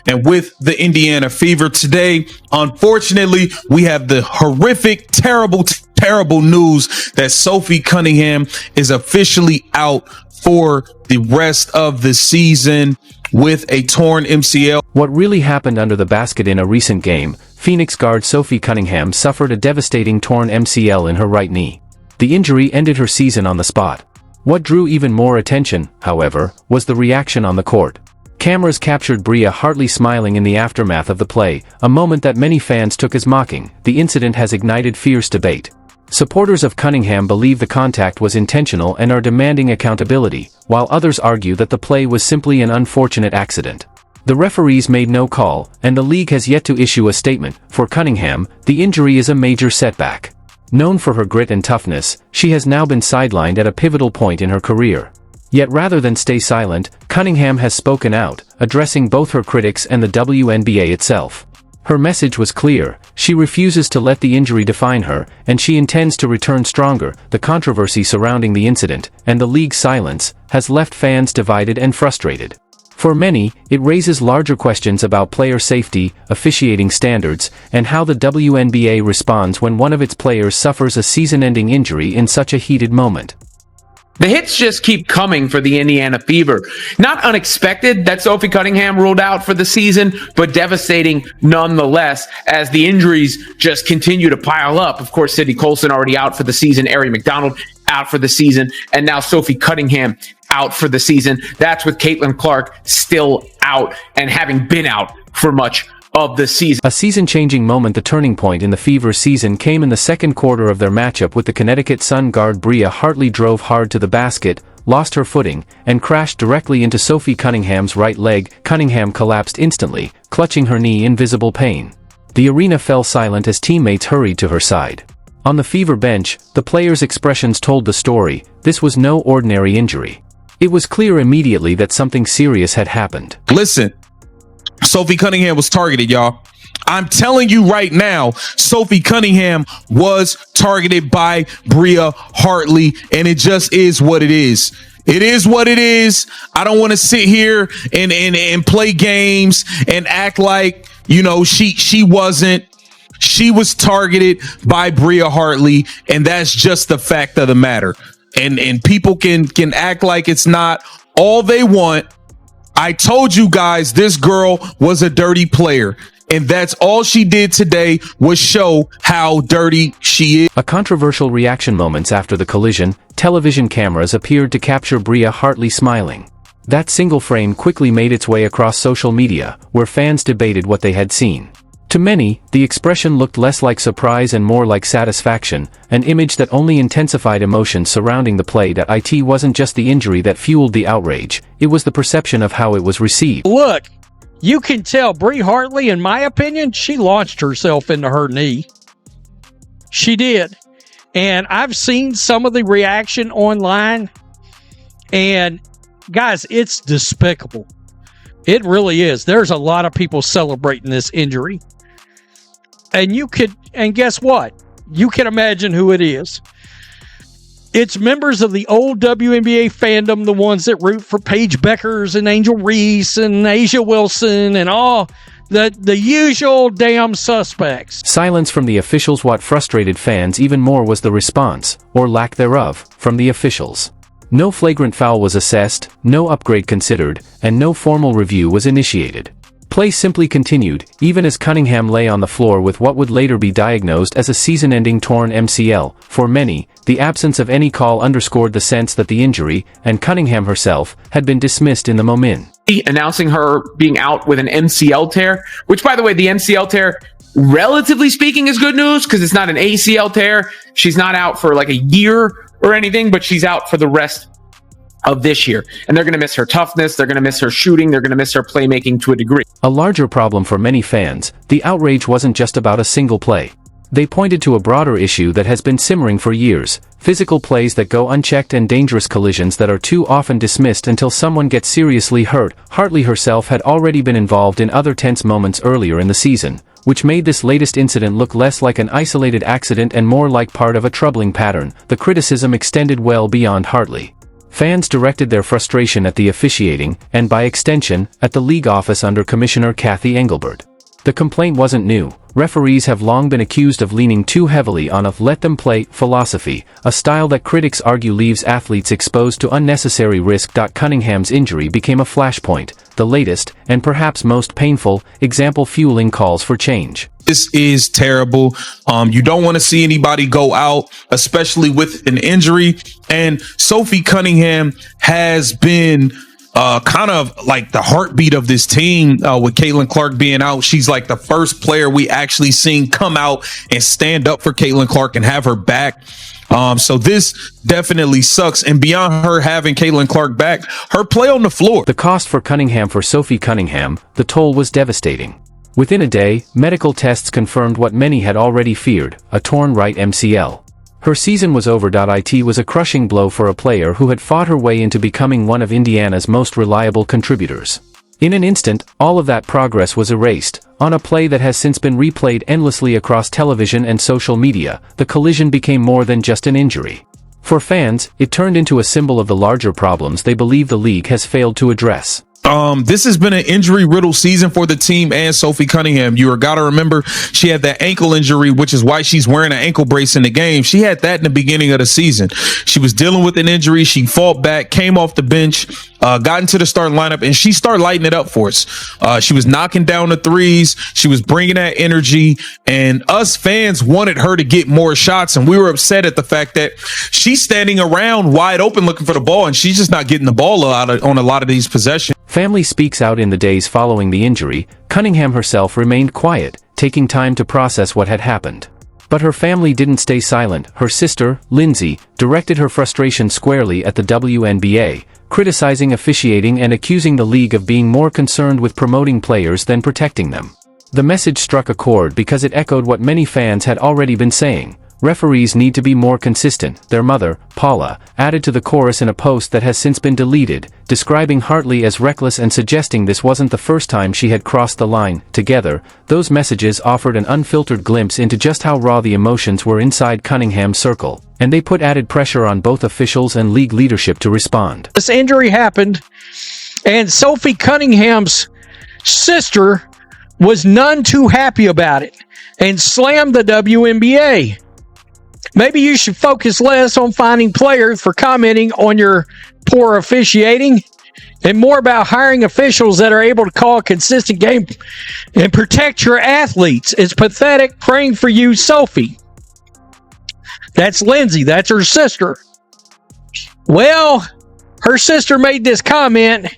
and with the Indiana Fever today. Unfortunately, we have the horrific, terrible news that Sophie Cunningham is officially out for the rest of the season with a torn MCL. What really happened under the basket in a recent game? Phoenix guard Sophie Cunningham suffered a devastating torn MCL in her right knee. The injury ended her season on the spot. What drew even more attention, however, was the reaction on the court. Cameras captured Bria Hartley smiling in the aftermath of the play, a moment that many fans took as mocking. The incident has ignited fierce debate. Supporters of Cunningham believe the contact was intentional and are demanding accountability, while others argue that the play was simply an unfortunate accident. The referees made no call, and the league has yet to issue a statement. For Cunningham, the injury is a major setback. Known for her grit and toughness, she has now been sidelined at a pivotal point in her career. Yet rather than stay silent, Cunningham has spoken out, addressing both her critics and the WNBA itself. Her message was clear: she refuses to let the injury define her, and she intends to return stronger. The controversy surrounding the incident, and the league's silence, has left fans divided and frustrated. For many, it raises larger questions about player safety, officiating standards, and how the WNBA responds when one of its players suffers a season-ending injury in such a heated moment. The hits just keep coming for the Indiana Fever. Not unexpected that Sophie Cunningham ruled out for the season, but devastating nonetheless as the injuries just continue to pile up. Of course, Sydney Colson already out for the season, Ari McDonald out for the season, and now Sophie Cunningham out for the season. That's with Caitlin Clark still out and having been out for much of the season. A season-changing moment. The turning point in the Fever's season came in the second quarter of their matchup with the Connecticut Sun guard. Bria Hartley drove hard to the basket, lost her footing, and crashed directly into Sophie Cunningham's right leg. Cunningham collapsed instantly, clutching her knee in visible pain. The arena fell silent as teammates hurried to her side. On the Fever bench, the players' expressions told the story. This was no ordinary injury. It was clear immediately that something serious had happened. Listen, Sophie Cunningham was targeted, y'all. I'm telling you right now, Sophie Cunningham was targeted by Bria Hartley, and it just is what it is. It is what it is. I don't want to sit here and play games and act like, you know, she wasn't. She was targeted by Bria Hartley, and that's just the fact of the matter. And people can act like it's not all they want. I told you guys this girl was a dirty player, and that's all she did today was show how dirty she is. A controversial reaction. Moments after the collision, television cameras appeared to capture Bria Hartley smiling. That single frame quickly made its way across social media, where fans debated what they had seen. To many, the expression looked less like surprise and more like satisfaction, an image that only intensified emotions surrounding the play. It wasn't just the injury that fueled the outrage, it was the perception of how it was received. Look, you can tell Bria Hartley, in my opinion, she launched herself into her knee. She did. And I've seen some of the reaction online, and guys, it's despicable. It really is. There's a lot of people celebrating this injury. And guess what? You can imagine who it is. It's members of the old WNBA fandom, the ones that root for Paige Beckers and Angel Reese and Asia Wilson and all the usual damn suspects. Silence from the officials. What frustrated fans even more was the response, or lack thereof, from the officials. No flagrant foul was assessed, no upgrade considered, and no formal review was initiated. Play simply continued, even as Cunningham lay on the floor with what would later be diagnosed as a season-ending torn MCL. For many, the absence of any call underscored the sense that the injury, and Cunningham herself, had been dismissed in the moment. Announcing her being out with an MCL tear, which, by the way, the MCL tear, relatively speaking, is good news because it's not an ACL tear. She's not out for like a year or anything, but she's out for the rest of this year. And they're going to miss her toughness, they're going to miss her shooting, they're going to miss her playmaking to a degree. A larger problem for many fans, the outrage wasn't just about a single play. They pointed to a broader issue that has been simmering for years: physical plays that go unchecked and dangerous collisions that are too often dismissed until someone gets seriously hurt. Hartley herself had already been involved in other tense moments earlier in the season, which made this latest incident look less like an isolated accident and more like part of a troubling pattern. The criticism extended well beyond Hartley. Fans directed their frustration at the officiating, and by extension, at the league office under Commissioner Kathy Engelbert. The complaint wasn't new. Referees have long been accused of leaning too heavily on a let-them-play philosophy, a style that critics argue leaves athletes exposed to unnecessary risk. Cunningham's injury became a flashpoint, the latest, and perhaps most painful, example fueling calls for change. This is terrible. You don't want to see anybody go out, especially with an injury. And Sophie Cunningham has been kind of like the heartbeat of this team with Caitlin Clark being out. She's like the first player we actually seen come out and stand up for Caitlin Clark and have her back. So this definitely sucks. And beyond her having Caitlin Clark back, her play on the floor. The cost for Cunningham for Sophie Cunningham, the toll was devastating. Within a day, medical tests confirmed what many had already feared, a torn right MCL. Her season was over. It was a crushing blow for a player who had fought her way into becoming one of Indiana's most reliable contributors. In an instant, all of that progress was erased. On a play that has since been replayed endlessly across television and social media, the collision became more than just an injury. For fans, it turned into a symbol of the larger problems they believe the league has failed to address. This has been an injury-riddled season for the team and Sophie Cunningham. You gotta remember, she had that ankle injury, which is why she's wearing an ankle brace in the game. She had that in the beginning of the season. She was dealing with an injury. She fought back, came off the bench, got into the starting lineup, and she started lighting it up for us. She was knocking down the threes. She was bringing that energy, and us fans wanted her to get more shots, and we were upset at the fact that she's standing around wide open looking for the ball, and she's just not getting the ball on a lot of these possessions. Family speaks out. In the days following the injury, Cunningham herself remained quiet, taking time to process what had happened. But her family didn't stay silent. Her sister, Lindsay, directed her frustration squarely at the WNBA, criticizing officiating and accusing the league of being more concerned with promoting players than protecting them. The message struck a chord because it echoed what many fans had already been saying. Referees need to be more consistent, their mother, Paula, added to the chorus in a post that has since been deleted, describing Hartley as reckless and suggesting this wasn't the first time she had crossed the line. Together, those messages offered an unfiltered glimpse into just how raw the emotions were inside Cunningham's circle, and they put added pressure on both officials and league leadership to respond. This injury happened, and Sophie Cunningham's sister was none too happy about it and slammed the WNBA. Maybe you should focus less on finding players for commenting on your poor officiating and more about hiring officials that are able to call a consistent game and protect your athletes. It's pathetic. Praying for you, Sophie. That's Lindsay. That's her sister. Well, her sister made this comment,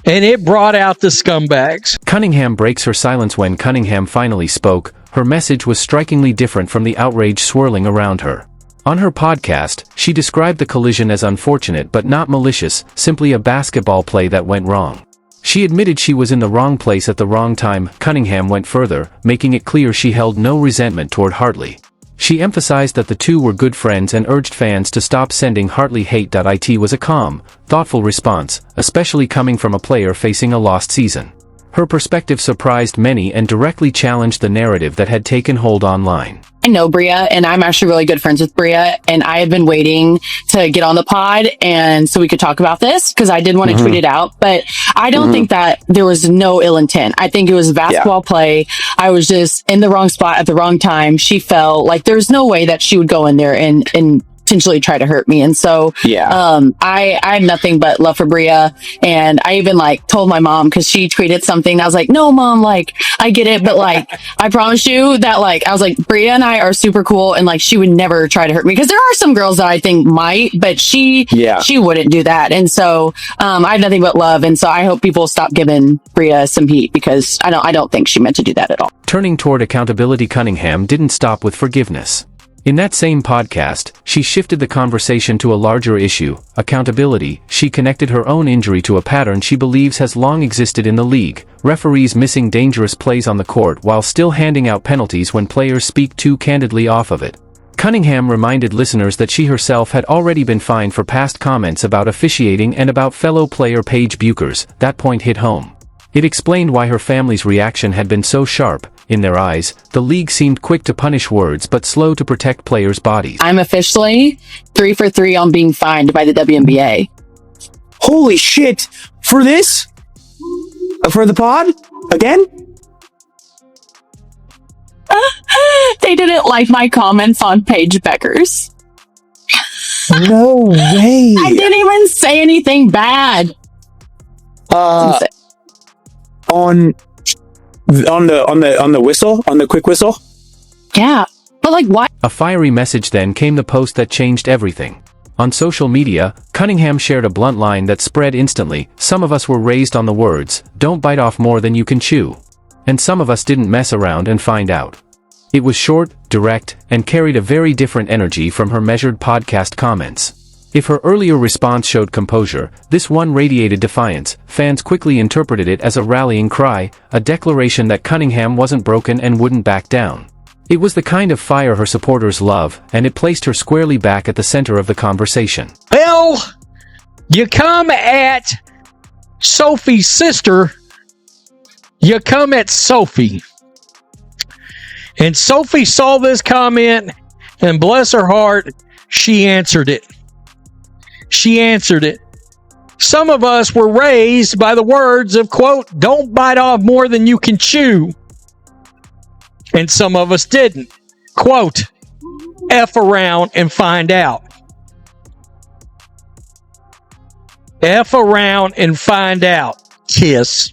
and it brought out the scumbags. Cunningham breaks her silence. When Cunningham finally spoke, her message was strikingly different from the outrage swirling around her. On her podcast, she described the collision as unfortunate but not malicious, simply a basketball play that went wrong. She admitted she was in the wrong place at the wrong time. Cunningham went further, making it clear she held no resentment toward Hartley. She emphasized that the two were good friends and urged fans to stop sending Hartley hate. It was a calm, thoughtful response, especially coming from a player facing a lost season. Her perspective surprised many and directly challenged the narrative that had taken hold online. I know Bria, and I'm actually really good friends with Bria, and I had been waiting to get on the pod and so we could talk about this because I did want to tweet it out, but I don't think that there was no ill intent. I think it was a basketball play. I was just in the wrong spot at the wrong time. She felt like there's no way that she would go in there and potentially try to hurt me. And so, I had nothing but love for Bria. And I even told my mom, cause she tweeted something. I was like, no, mom, I get it. But I promise you that I was like, Bria and I are super cool. And she would never try to hurt me. Cause there are some girls that I think might, but she wouldn't do that. And so, I have nothing but love. And so I hope people stop giving Bria some heat because I don't think she meant to do that at all. Turning toward accountability, Cunningham didn't stop with forgiveness. In that same podcast, she shifted the conversation to a larger issue, accountability. She connected her own injury to a pattern she believes has long existed in the league, referees missing dangerous plays on the court while still handing out penalties when players speak too candidly off of it. Cunningham reminded listeners that she herself had already been fined for past comments about officiating and about fellow player Paige Buchers. That point hit home. It explained why her family's reaction had been so sharp. In their eyes, the league seemed quick to punish words but slow to protect players' bodies. I'm officially 3 for 3 on being fined by the WNBA. Holy shit. For this? For the pod? Again? They didn't like my comments on Paige Becker's. No way. I didn't even say anything bad. On the whistle? On the quick whistle? Yeah. But like, why? A fiery message then came, the post that changed everything. On social media, Cunningham shared a blunt line that spread instantly. Some of us were raised on the words, "Don't bite off more than you can chew." And some of us didn't mess around and find out. It was short, direct, and carried a very different energy from her measured podcast comments. If her earlier response showed composure, this one radiated defiance. Fans quickly interpreted it as a rallying cry, a declaration that Cunningham wasn't broken and wouldn't back down. It was the kind of fire her supporters love, and it placed her squarely back at the center of the conversation. Well, you come at Sophie's sister, you come at Sophie. And Sophie saw this comment, and bless her heart, she answered it. She answered it. Some of us were raised by the words of, quote, "Don't bite off more than you can chew." And some of us didn't. Quote, "F around and find out." F around and find out. Kiss.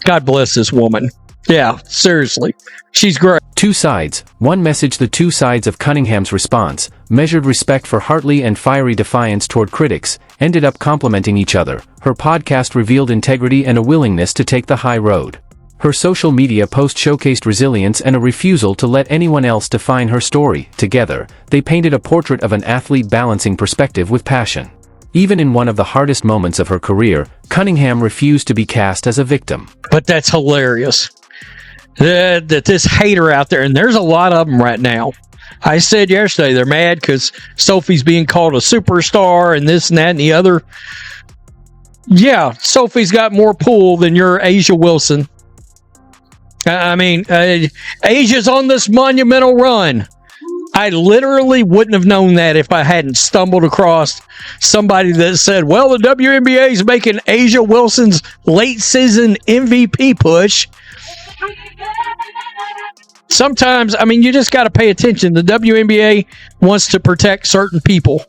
God bless this woman. Yeah, seriously. She's great. Two sides, one message. The two sides of Cunningham's response, measured respect for Hartley and fiery defiance toward critics, ended up complementing each other. Her podcast revealed integrity and a willingness to take the high road. Her social media post showcased resilience and a refusal to let anyone else define her story. Together, they painted a portrait of an athlete balancing perspective with passion. Even in one of the hardest moments of her career, Cunningham refused to be cast as a victim. But that's hilarious. That this hater out there, and there's a lot of them right now. I said yesterday they're mad because Sophie's being called a superstar and this and that and the other. Yeah, Sophie's got more pull than your Asia Wilson. I mean, Asia's on this monumental run. I literally wouldn't have known that if I hadn't stumbled across somebody that said, well, the WNBA is making Asia Wilson's late season MVP push. Sometimes, I mean, you just got to pay attention. The WNBA wants to protect certain people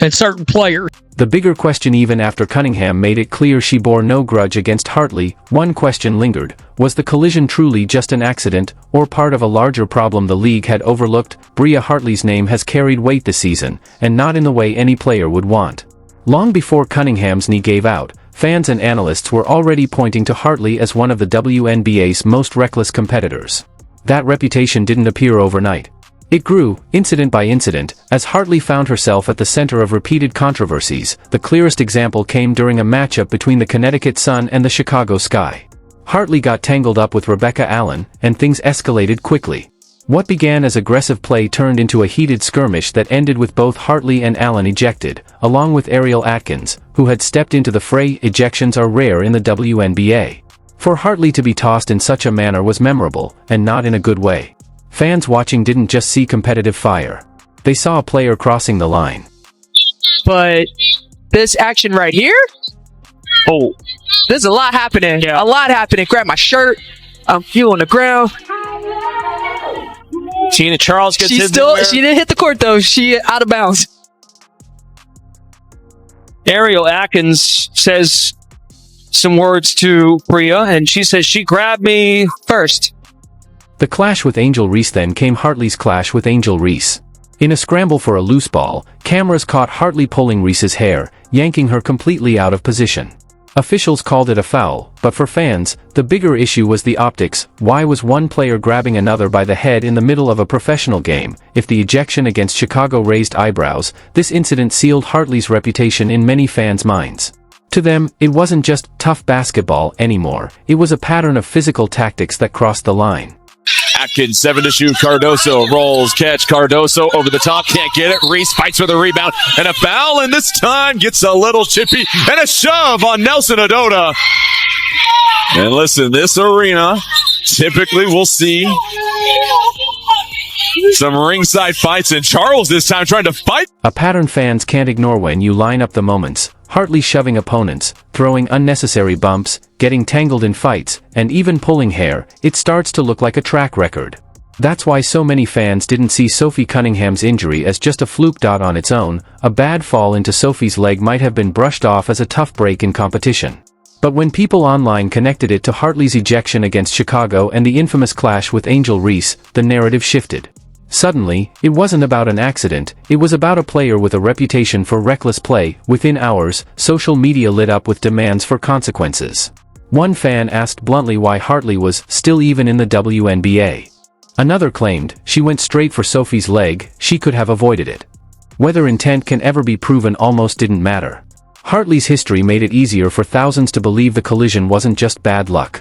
and certain players. The bigger question, even after Cunningham made it clear she bore no grudge against Hartley, one question lingered. Was the collision truly just an accident, or part of a larger problem the league had overlooked? Bria Hartley's name has carried weight this season, and not in the way any player would want. Long before Cunningham's knee gave out, fans and analysts were already pointing to Hartley as one of the WNBA's most reckless competitors. That reputation didn't appear overnight. It grew, incident by incident, as Hartley found herself at the center of repeated controversies. The clearest example came during a matchup between the Connecticut Sun and the Chicago Sky. Hartley got tangled up with Rebecca Allen, and things escalated quickly. What began as aggressive play turned into a heated skirmish that ended with both Hartley and Allen ejected, along with Ariel Atkins, who had stepped into the fray. Ejections are rare in the WNBA. For Hartley to be tossed in such a manner was memorable, and not in a good way. Fans watching didn't just see competitive fire. They saw a player crossing the line. But this action right here? Oh, there's a lot happening. Yeah. A lot happening. Grab my shirt. I'm feeling the ground. Tina Charles gets She didn't hit the court, though. She out of bounds. Ariel Atkins says some words to Bria, and she says she grabbed me first. The clash with Angel Reese then came. Hartley's clash with Angel Reese. In a scramble for a loose ball, cameras caught Hartley pulling Reese's hair, yanking her completely out of position. Officials called it a foul, but for fans, the bigger issue was the optics. Why was one player grabbing another by the head in the middle of a professional game? If the ejection against Chicago raised eyebrows, this incident sealed Hartley's reputation in many fans' minds. To them, it wasn't just tough basketball anymore. It was a pattern of physical tactics that crossed the line. Atkins, 7 to shoot. Cardoso rolls, catch. Cardoso over the top, can't get it. Reese fights for the rebound and a foul, and this time gets a little chippy and a shove on Nelson Adota. And listen, this arena typically will see Some ringside fights, and Charles this time trying to fight. A pattern fans can't ignore when you line up the moments. Hartley shoving opponents, throwing unnecessary bumps, getting tangled in fights, and even pulling hair. It starts to look like a track record. That's why so many fans didn't see Sophie Cunningham's injury as just a fluke on its own. A bad fall into Sophie's leg might have been brushed off as a tough break in competition. But when people online connected it to Hartley's ejection against Chicago and the infamous clash with Angel Reese, the narrative shifted. Suddenly, it wasn't about an accident, it was about a player with a reputation for reckless play. Within hours, social media lit up with demands for consequences. One fan asked bluntly why Hartley was still even in the WNBA. Another claimed, she went straight for Sophie's leg, she could have avoided it. Whether intent can ever be proven almost didn't matter. Hartley's history made it easier for thousands to believe the collision wasn't just bad luck.